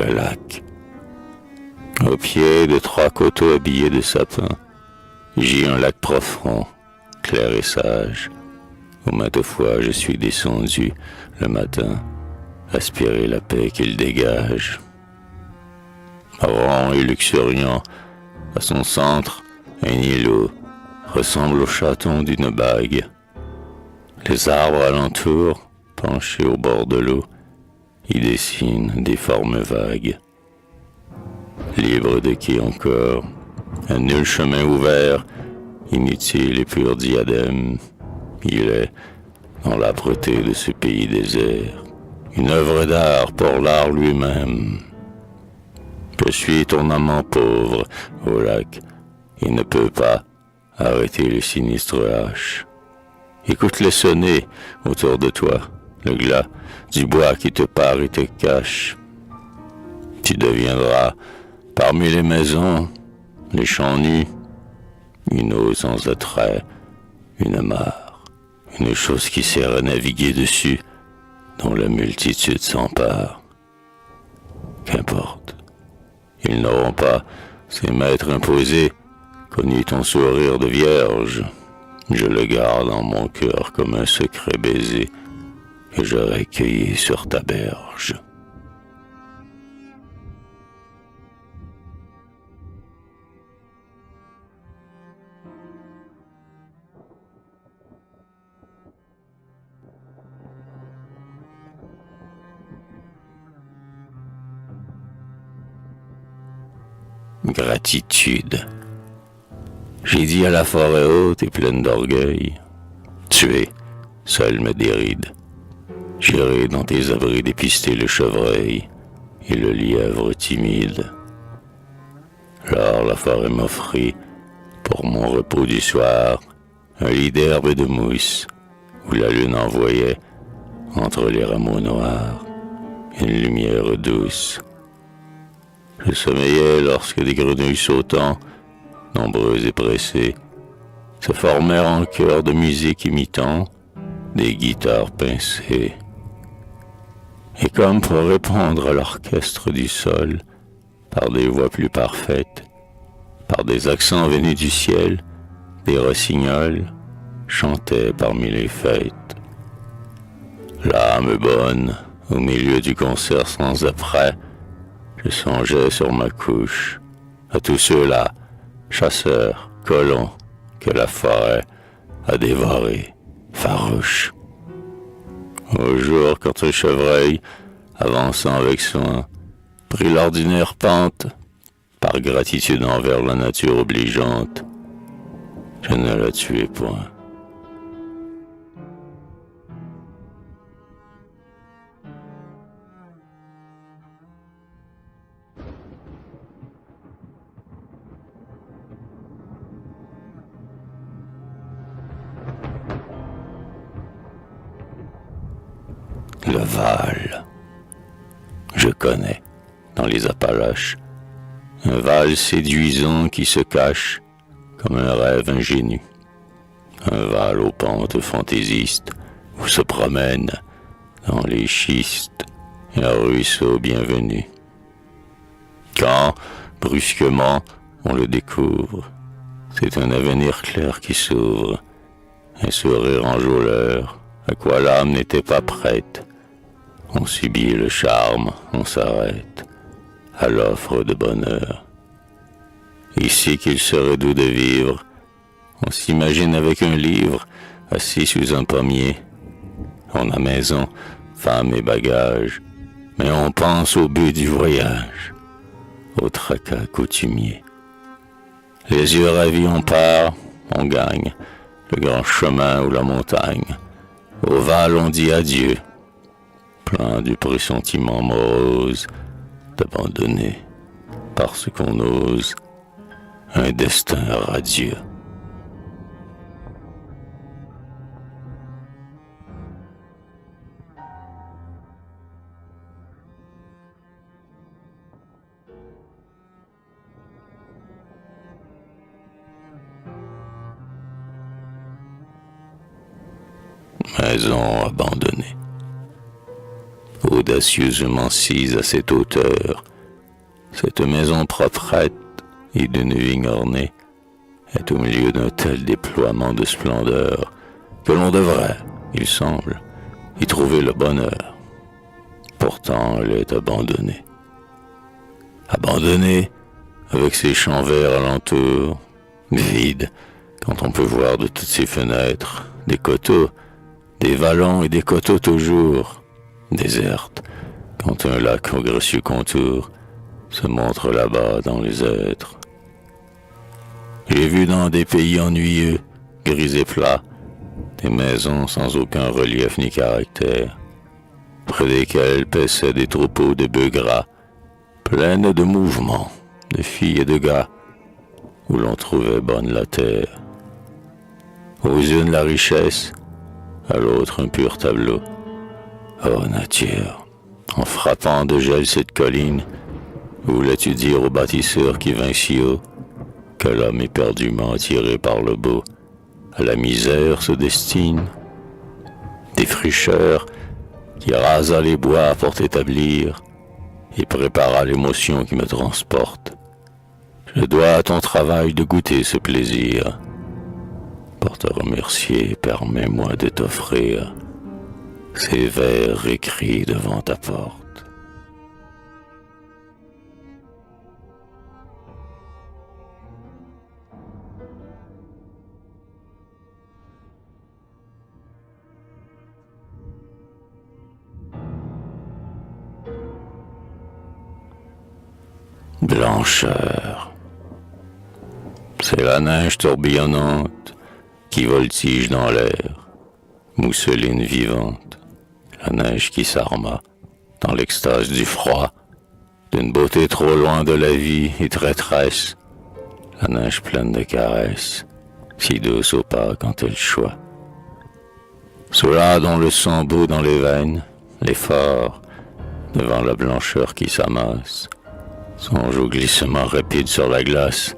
le lac. Au pied de 3 coteaux habillés de sapin, gît un lac profond, clair et sage, où maintes fois je suis descendu le matin, aspirer la paix qu'il dégage. Rond et luxuriant, à son centre, un îlot ressemble au chaton d'une bague. Les arbres alentour, penchés au bord de l'eau, y dessinent des formes vagues. Libre de qui encore, un nul chemin ouvert, inutile et pur diadème, il est, dans l'âpreté de ce pays désert, une œuvre d'art pour l'art lui-même. Je suis ton amant pauvre au lac, et ne peux pas arrêter le sinistre hache. Écoute-les sonner autour de toi, le glas du bois qui te part et te cache. Tu deviendras, parmi les maisons, les champs nus, une eau sans attrait, une mare, une chose qui sert à naviguer dessus, dont la multitude s'empare. Qu'importe, ils n'auront pas, ces maîtres imposés, connu ton sourire de vierge. Je le garde en mon cœur comme un secret baiser que j'aurais cueilli sur ta berge. Gratitude. J'ai dit à la forêt haute et pleine d'orgueil, tuer, seul me déride. J'irai dans tes abris dépister le chevreuil et le lièvre timide. Alors la forêt m'offrit, pour mon repos du soir, un lit d'herbe et de mousse, où la lune envoyait, entre les rameaux noirs, une lumière douce. Je sommeillais lorsque des grenouilles sautant, nombreuses et pressées, se formèrent en chœur de musique imitant des guitares pincées. Et comme pour répondre à l'orchestre du sol, par des voix plus parfaites, par des accents venus du ciel, des rossignols chantaient parmi les fêtes. L'âme bonne, au milieu du concert sans après, je songeais sur ma couche à tous ceux-là, chasseurs, colons, que la forêt a dévorés, farouches. Au jour, quand un chevreuil, avançant avec soin, prit l'ordinaire pente, par gratitude envers la nature obligeante, je ne la tuai point. Le Val. Je connais, dans les Appalaches, un Val séduisant qui se cache comme un rêve ingénu. Un Val aux pentes fantaisistes où se promène dans les schistes un ruisseau bienvenu. Quand, brusquement, on le découvre, c'est un avenir clair qui s'ouvre, un sourire enjôleur, à quoi l'âme n'était pas prête. On subit le charme, on s'arrête à l'offre de bonheur. Ici qu'il serait doux de vivre, on s'imagine avec un livre, assis sous un pommier. On a maison, femme et bagages, mais on pense au but du voyage, au tracas coutumier. Les yeux ravis on part, on gagne, le grand chemin ou la montagne. Au Val on dit adieu, plein du pressentiment morose d'abandonner, parce qu'on ose, un destin radieux. Maison abandonnée, audacieusement sise à cette hauteur, Cette maison proprette et d'une vigne ornée est au milieu d'un tel déploiement de splendeur que l'on devrait, il semble, y trouver le bonheur. Pourtant, elle est abandonnée. Abandonnée, avec ses champs verts alentour, vide, quand on peut voir de toutes ses fenêtres des coteaux, des vallons et des coteaux toujours, déserte, quand un lac au gracieux contour se montre là-bas dans les êtres. J'ai vu dans des pays ennuyeux, gris et plats, des maisons sans aucun relief ni caractère, près desquelles paissaient des troupeaux de bœufs gras, pleines de mouvements, de filles et de gars, où l'on trouvait bonne la terre. Aux unes la richesse, à l'autre un pur tableau. Oh nature, en frappant de gel cette colline, voulais-tu dire au bâtisseur qui vint si haut que l'homme éperdument attiré par le beau à la misère se destine? Défricheur qui rasa les bois pour t'établir et prépara l'émotion qui me transporte. Je dois à ton travail de goûter ce plaisir. Pour te remercier, permets-moi de t'offrir ces vers écrits devant ta porte. Blancheur. C'est la neige tourbillonnante qui voltige dans l'air, mousseline vivante, la neige qui s'arma dans l'extase du froid, d'une beauté trop loin de la vie et traîtresse, la neige pleine de caresses, si douce au pas quand elle choit. Ceux-là dont le sang bout dans les veines, l'effort, devant la blancheur qui s'amasse, songe au glissement rapide sur la glace,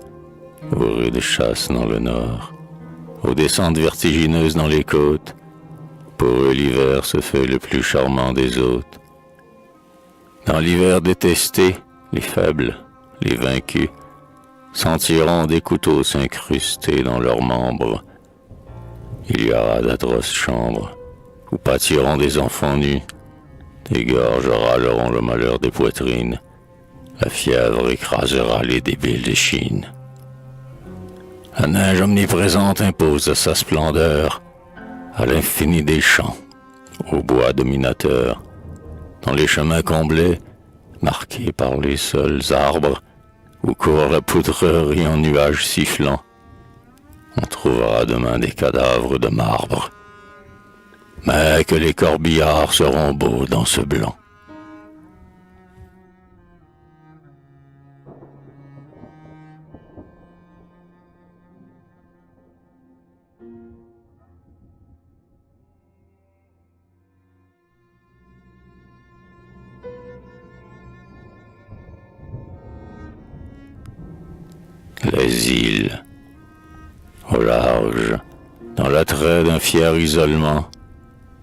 aux rues de chasse dans le nord, aux descentes vertigineuses dans les côtes. Pour eux l'hiver se fait le plus charmant des hôtes. Dans l'hiver détesté, les faibles, les vaincus, sentiront des couteaux s'incruster dans leurs membres. Il y aura d'atroces chambres où pâtiront des enfants nus, des gorges râleront le malheur des poitrines, la fièvre écrasera les débiles de Chine. La neige omniprésente impose sa splendeur à l'infini des champs, au bois dominateur, dans les chemins comblés, marqués par les seuls arbres, où court la poudrerie en nuages sifflants. On trouvera demain des cadavres de marbre, mais que les corbillards seront beaux dans ce blanc. Les îles, au large, dans l'attrait d'un fier isolement,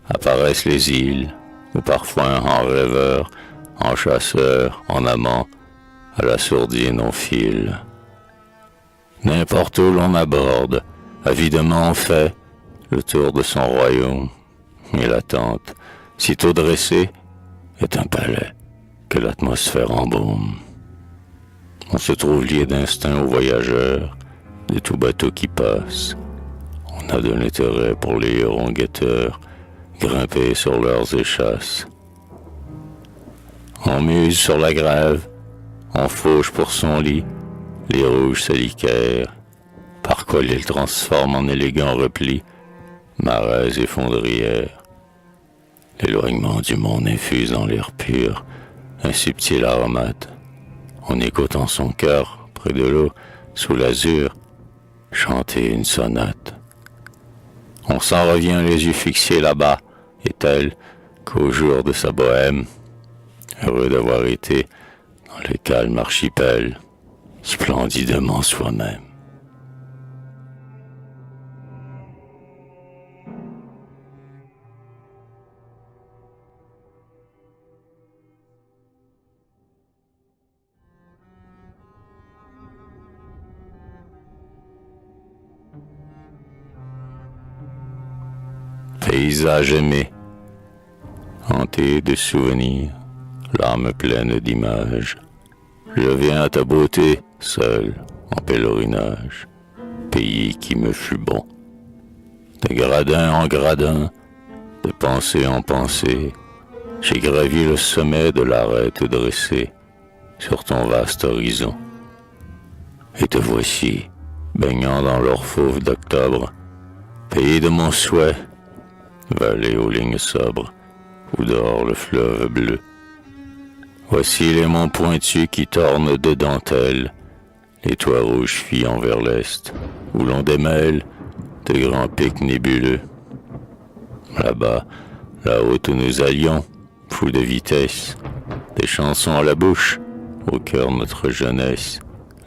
apparaissent les îles, où parfois en rêveur, en chasseur, en amant, à la sourdine on file. N'importe où l'on aborde, avidement on fait le tour de son royaume, et la tente, sitôt dressée, est un palais que l'atmosphère embaume. On se trouve lié d'instinct aux voyageurs, de tout bateau qui passe. On a de l'intérêt pour les hérons guetteurs, grimpés sur leurs échasses. On muse sur la grève, on fauche pour son lit, les rouges salicaires, par quoi ils transforment en élégants replis, marais et fondrières. L'éloignement du monde infuse dans l'air pur un subtil aromate. On écoute en son cœur, près de l'eau, sous l'azur, chanter une sonate. On s'en revient les yeux fixés là-bas, et tel qu'au jour de sa bohème, heureux d'avoir été dans le calme archipel, splendidement soi-même. paysage aimé, hanté de souvenirs, l'âme pleine d'images. Je viens à ta beauté, seul, en pèlerinage, pays qui me fut bon. De gradin en gradin, de pensée en pensée, j'ai gravi le sommet de l'arête dressée sur ton vaste horizon. Et te voici, baignant dans l'or fauve d'octobre, pays de mon souhait, vallée aux lignes sobres, où dort le fleuve bleu. Voici les monts pointus qui tornent de dentelles, les toits rouges fuyant vers l'est, où l'on démêle de grands pics nébuleux. Là-bas, là-haut où nous allions, fous de vitesse, des chansons à la bouche, au cœur notre jeunesse,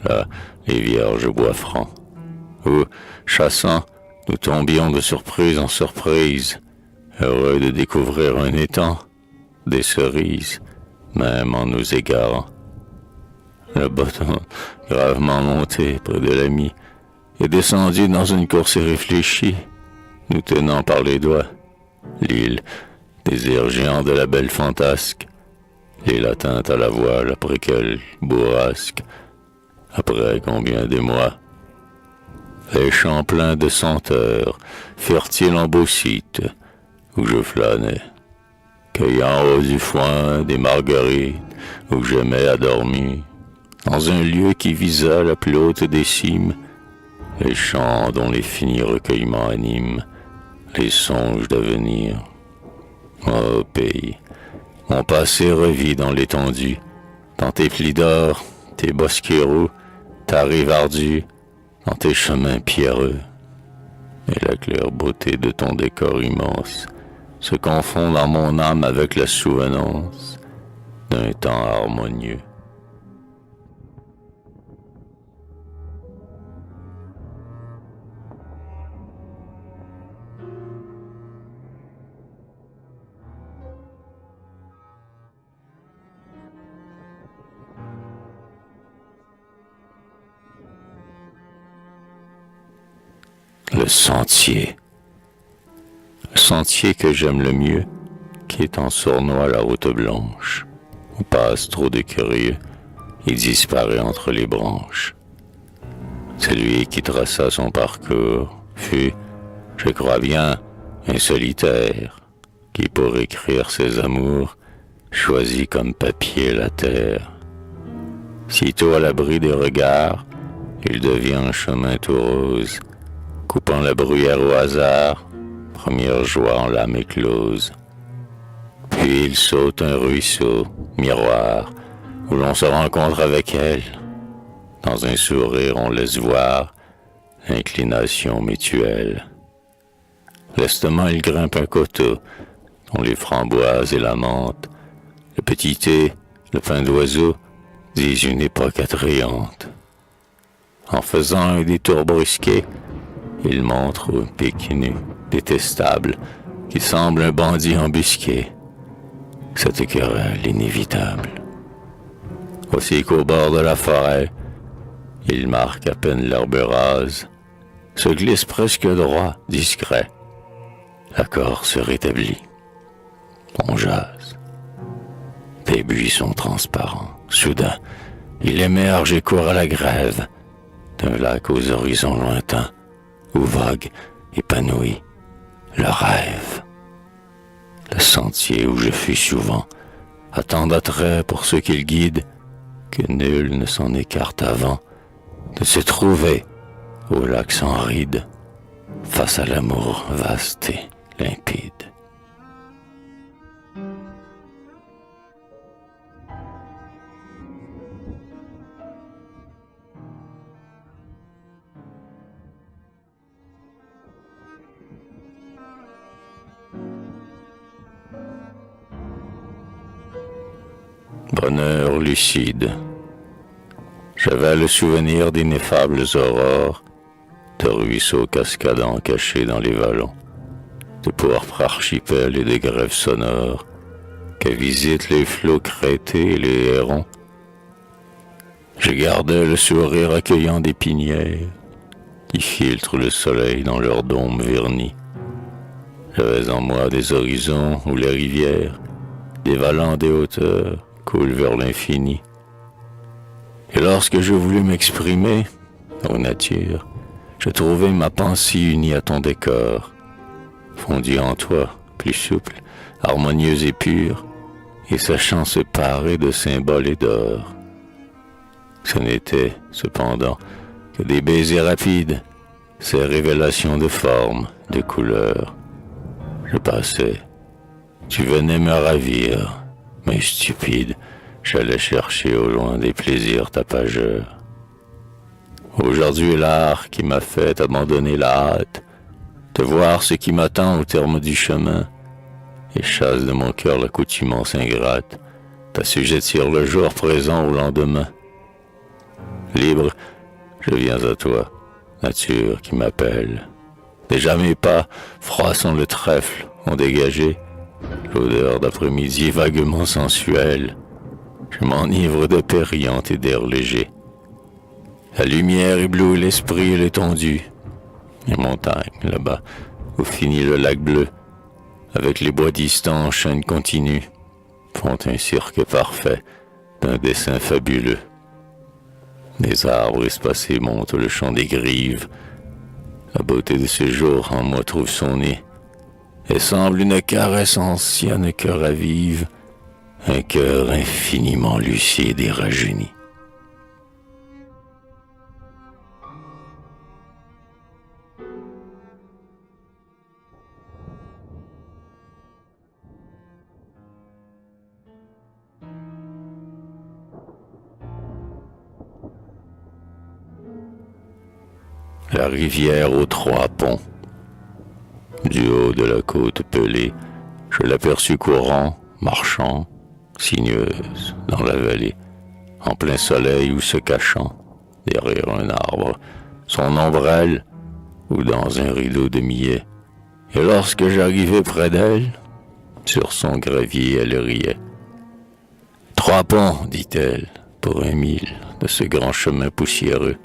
là, les vierges bois francs, où, chassant, nous tombions de surprise en surprise, heureux de découvrir un étang, des cerises, même en nous égarant. Le bâton, gravement monté près de l'ami, est descendu dans une course irréfléchie, nous tenant par les doigts. L'île, désir géant de la belle fantasque, l'île atteinte à la voile après quelle bourrasque, après combien de mois. Les champs pleins de senteurs, fertiles en beaux sites, où je flânais, cueillant au du foin des marguerites, où j'aimais à dormir, dans un lieu qui visa la plus haute des cimes, les champs dont les finis recueillements animent les songes d'avenir. Ô pays, mon passé revit dans l'étendue, dans tes plis d'or, tes bosquets roux, ta rive ardue, dans tes chemins pierreux. Et la claire beauté de ton décor immense se confond dans mon âme avec la souvenance d'un temps harmonieux. Le sentier. Le sentier que j'aime le mieux, qui est en sournois la route blanche, où passe trop de curieux, il disparaît entre les branches. Celui qui traça son parcours fut, je crois bien, un solitaire, qui pour écrire ses amours choisit comme papier la terre. Sitôt à l'abri des regards, il devient un chemin tout rose, coupant la bruyère au hasard, première joie en l'âme éclose. Puis il saute un ruisseau, miroir, où l'on se rencontre avec elle. Dans un sourire on laisse voir l'inclination mutuelle. Lestement il grimpe un coteau, dont les framboises et la menthe, le petit thé, le pain d'oiseau, disent une époque attrayante. En faisant un détour brusqué, il montre au pic nu, détestable, qui semble un bandit embusqué. Cette querelle inévitable. Voici qu'au bord de la forêt, il marque à peine l'herbe rase, se glisse presque droit, discret. L'accord se rétablit. On jase. Des buissons transparents. Soudain, il émerge et court à la grève d'un lac aux horizons lointains, où vogue, épanoui, le rêve. Le sentier où je fus souvent a tant d'attrait pour ceux qu'il guide que nul ne s'en écarte avant de se trouver au lac sans ride, face à l'amour vaste et limpide. Bonheur lucide. J'avais le souvenir d'ineffables aurores, de ruisseaux cascadants cachés dans les vallons, de pourpres archipels et de grèves sonores que visitent les flots crêtés et les hérons. Je gardais le sourire accueillant des pinières qui filtrent le soleil dans leurs dômes vernis. J'avais en moi des horizons où les rivières, dévalant des hauteurs, coulent vers l'infini. Et lorsque je voulus m'exprimer, ô nature, je trouvai ma pensée unie à ton décor, fondue en toi, plus souple, harmonieuse et pure, et sachant se parer de symboles et d'or. Ce n'était, cependant, que des baisers rapides, ces révélations de formes, de couleurs. Je passais, tu venais me ravir, mais stupide, j'allais chercher au loin des plaisirs tapageurs. Aujourd'hui l'art qui m'a fait abandonner la hâte, de voir ce qui m'attend au terme du chemin, et chasse de mon cœur l'accoutumance ingrate, t'assujettir le jour présent au lendemain. Libre, je viens à toi, nature qui m'appelle. Déjà mes pas, froissant le trèfle, ont dégagé l'odeur d'après-midi vaguement sensuelle. Je m'enivre de périllantes et d'air léger. La lumière éblouit l'esprit et l'étendue. Les montagnes, là-bas, où finit le lac bleu, avec les bois distants en chaîne continue, font un cirque parfait d'un dessin fabuleux. Des arbres espacés montent le chant des grives. La beauté de ce jour en moi trouve son nez, et semble une caresse ancienne que ravive un cœur infiniment lucide et rajeuni. La rivière aux trois ponts. Du haut de la côte pelée, je l'aperçus courant, marchant, sinueuse, dans la vallée, en plein soleil ou se cachant, derrière un arbre, son ombrelle, ou dans un rideau de millet. Et lorsque j'arrivai près d'elle, sur son gravier elle riait. Trois ponts, dit-elle, pour 1 mille de ce grand chemin poussiéreux.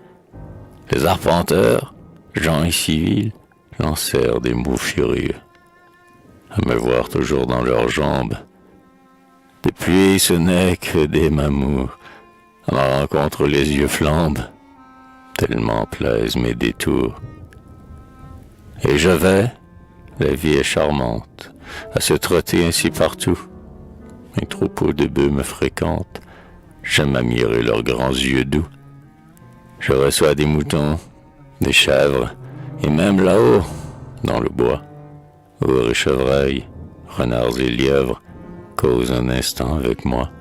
Les arpenteurs, gens et civils, lancèrent des mots furieux. À me voir toujours dans leurs jambes. Depuis, ce n'est que des mamours. À ma rencontre, les yeux flambent, tellement plaisent mes détours. Et je vais, la vie est charmante, à se trotter ainsi partout. Un troupeau de bœufs me fréquente, j'aime admirer leurs grands yeux doux. Je reçois des moutons, des chèvres, et même là-haut, dans le bois, ours et chevreuils, renards et lièvres causent un instant avec moi.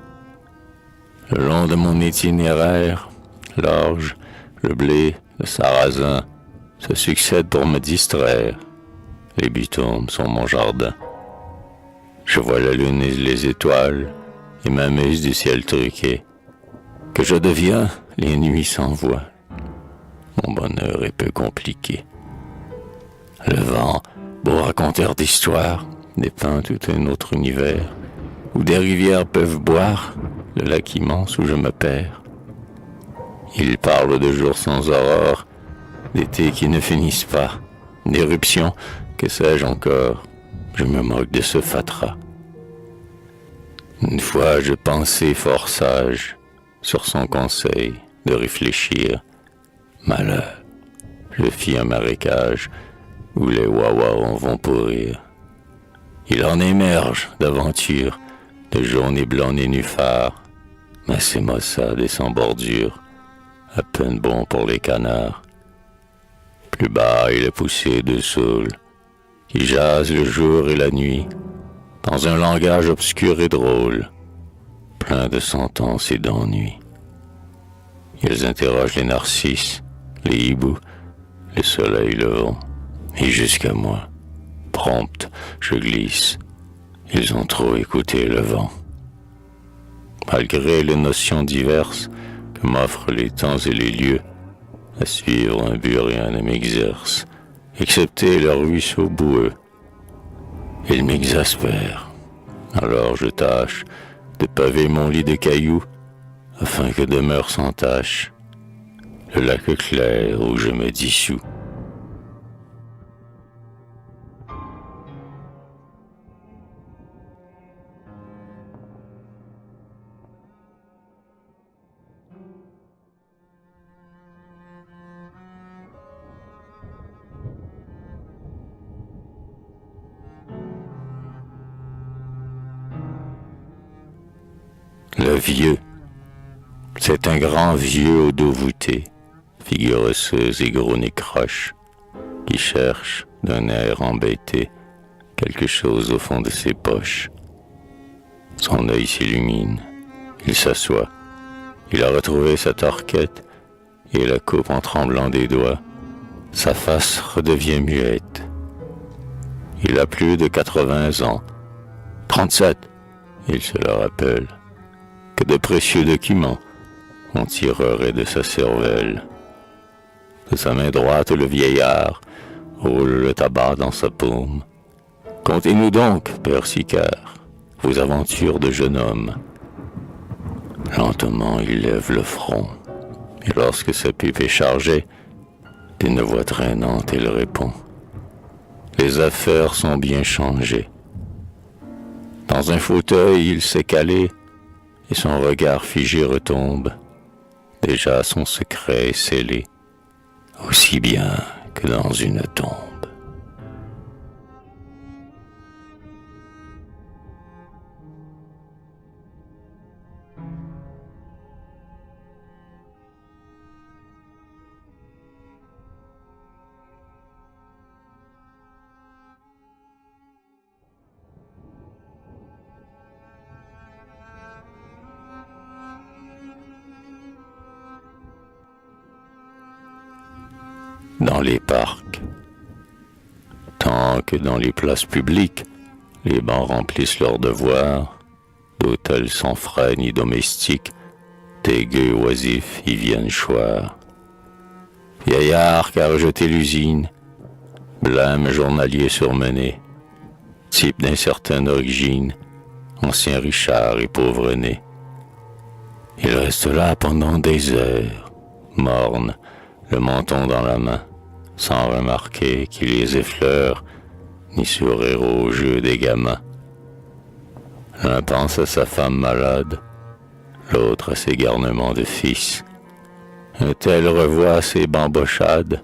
Le long de mon itinéraire, l'orge, le blé, le sarrasin se succèdent pour me distraire. Les bitumes sont mon jardin. Je vois la lune et les étoiles, et m'amuse du ciel truqué. Que je deviens, les nuits s'envoient. Mon bonheur est peu compliqué. Le vent, beau raconteur d'histoires, dépeint tout un autre univers, où des rivières peuvent boire le lac immense où je me perds. Il parle de jours sans aurore, d'été qui ne finissent pas, d'éruptions, que sais-je encore, je me moque de ce fatras. Une fois je pensai fort sage, sur son conseil, de réfléchir. Malheur, je fis un marécage où les wawas en vont pourrir. Il en émerge d'aventures, de journées blancs nénuphars, mais c'est maussade et sans bordure, à peine bon pour les canards. Plus bas il est poussé de saules, qui jasent le jour et la nuit, dans un langage obscur et drôle, plein de sentences et d'ennuis. Ils interrogent les narcisses, les hiboux, le soleil levant, et jusqu'à moi, prompte, je glisse. Ils ont trop écouté le vent. Malgré les notions diverses que m'offrent les temps et les lieux, à suivre un but rien ne m'exerce, excepté le ruisseau boueux. Il m'exaspère. Alors je tâche de paver mon lit de cailloux, afin que demeure sans tache le lac clair où je me dissous. le vieux. C'est un grand vieux au dos voûté, figure osseuse et gros nez croche, qui cherche, d'un air embêté, quelque chose au fond de ses poches. Son œil s'illumine, il s'assoit, il a retrouvé sa torquette et la coupe en tremblant des doigts. Sa face redevient muette. Il a plus de 80 ans. 37, il se le rappelle. Que de précieux documents on tirerait de sa cervelle. De sa main droite, le vieillard roule le tabac dans sa paume. Contez-nous donc, père Sicard, vos aventures de jeune homme. Lentement, il lève le front, et lorsque sa pipe est chargée, d'une voix traînante, il répond. Les affaires sont bien changées. Dans un fauteuil, il s'est calé, et son regard figé retombe. Déjà son secret est scellé, aussi bien que dans une tombe. Dans les parcs, tant que dans les places publiques, les bancs remplissent leurs devoirs, d'hôtels sans frais ni domestiques, des gueux oisifs y viennent choir. Vieillard qu'a rejeté l'usine, blême journalier surmené, type d'incertaine origine, ancien Richard et pauvre né. Il reste là pendant des heures, morne, le menton dans la main, sans remarquer qu'il les effleure, ni sourire au jeu des gamins. L'un pense à sa femme malade, l'autre à ses garnements de fils. Un tel revoit ses bambochades,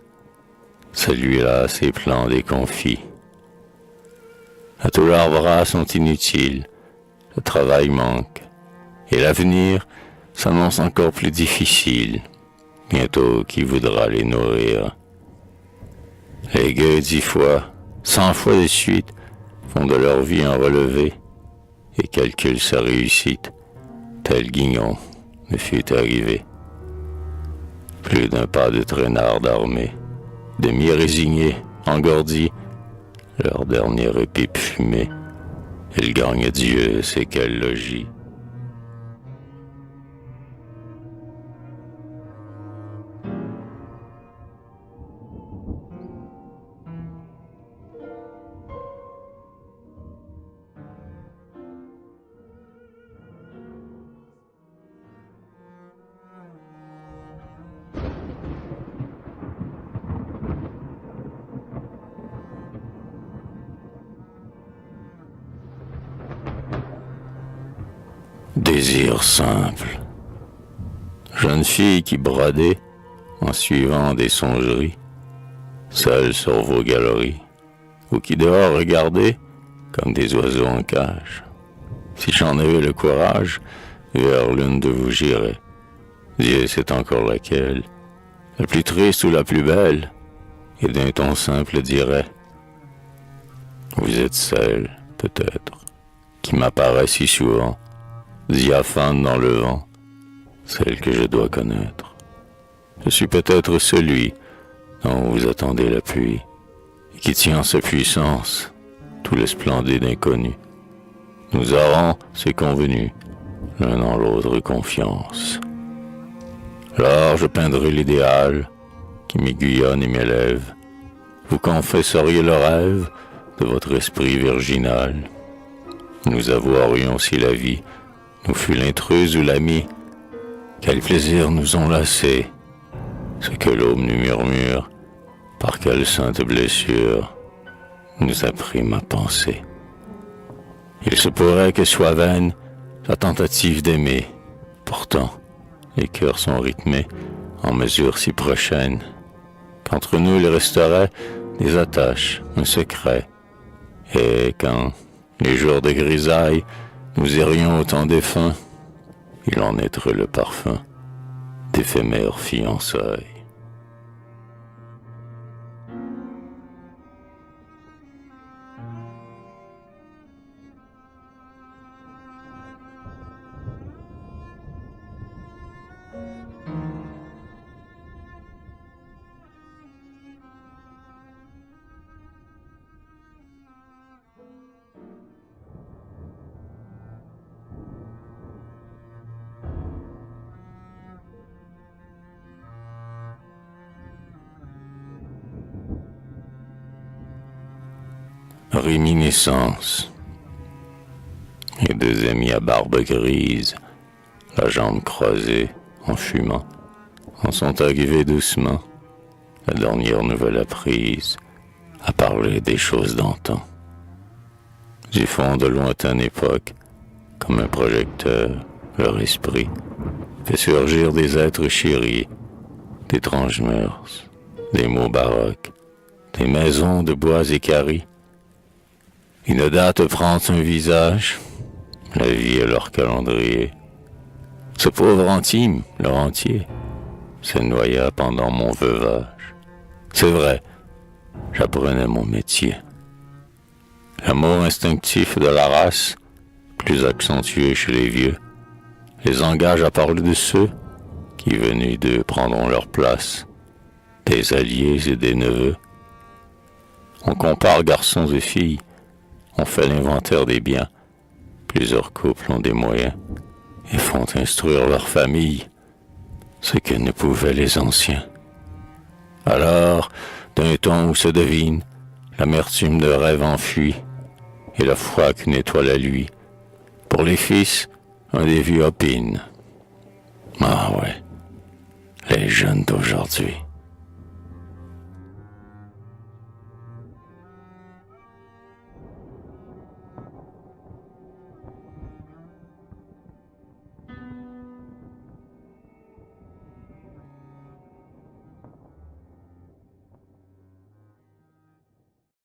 celui-là ses plans déconfits. À tous leurs bras sont inutiles, le travail manque, et l'avenir s'annonce encore plus difficile. Bientôt, qui voudra les nourrir? Les gueux 10 fois, 100 fois de suite, font de leur vie un relevé, et calculent sa réussite, tel Guignon ne fut arrivé. Plus d'un pas de traînards d'armée, demi-résignés, engourdis, leur dernière pipe fumée, ils gagnent Dieu, c'est quel logis. Désir simple. Jeune fille qui bradait en suivant des songeries, seule sur vos galeries, ou qui dehors regardait comme des oiseaux en cage. Si j'en avais le courage, vers l'une de vous j'irais. Dieu sait encore laquelle, la plus triste ou la plus belle, et d'un ton simple dirait, vous êtes celle, peut-être, qui m'apparaît si souvent, diaphane dans le vent, celle que je dois connaître. Je suis peut-être celui dont vous attendez la pluie, et qui tient en sa puissance tout le splendide inconnu. Nous aurons, c'est convenu, l'un en l'autre confiance. Alors je peindrai l'idéal qui m'aiguillonne et m'élève. Vous confesseriez le rêve de votre esprit virginal. Nous avouerions si la vie nous fut l'intruse ou l'ami. Quel plaisir nous ont lassés, ce que l'aube nous murmure, par quelle sainte blessure nous a pris ma pensée. Il se pourrait que soit vaine la tentative d'aimer, pourtant les cœurs sont rythmés en mesure si prochaine qu'entre nous il resterait des attaches, un secret, et quand les jours de grisaille nous irions au temps défunt, il en naîtrait le parfum d'éphémères fiançailles. Réminiscence. Et deux amis à barbe grise, la jambe croisée, en fumant, en sont arrivés doucement, la dernière nouvelle apprise, à parler des choses d'antan. Du fond de lointaine époque, comme un projecteur, leur esprit fait surgir des êtres chéris, d'étranges mœurs, des mots baroques, des maisons de bois équarris. Une date prend un visage, la vie est leur calendrier. Ce pauvre intime, leur entier, se noya pendant mon veuvage. C'est vrai, j'apprenais mon métier. L'amour instinctif de la race, plus accentué chez les vieux, les engage à parler de ceux qui, venus d'eux, prendront leur place, des alliés et des neveux. On compare garçons et filles, on fait l'inventaire des biens. Plusieurs couples ont des moyens et font instruire leur famille, ce que ne pouvaient les anciens. Alors, d'un ton où se devine l'amertume de rêve enfui et la foi qu'une étoile à lui, pour les fils, un des vieux opine. Ah ouais, les jeunes d'aujourd'hui.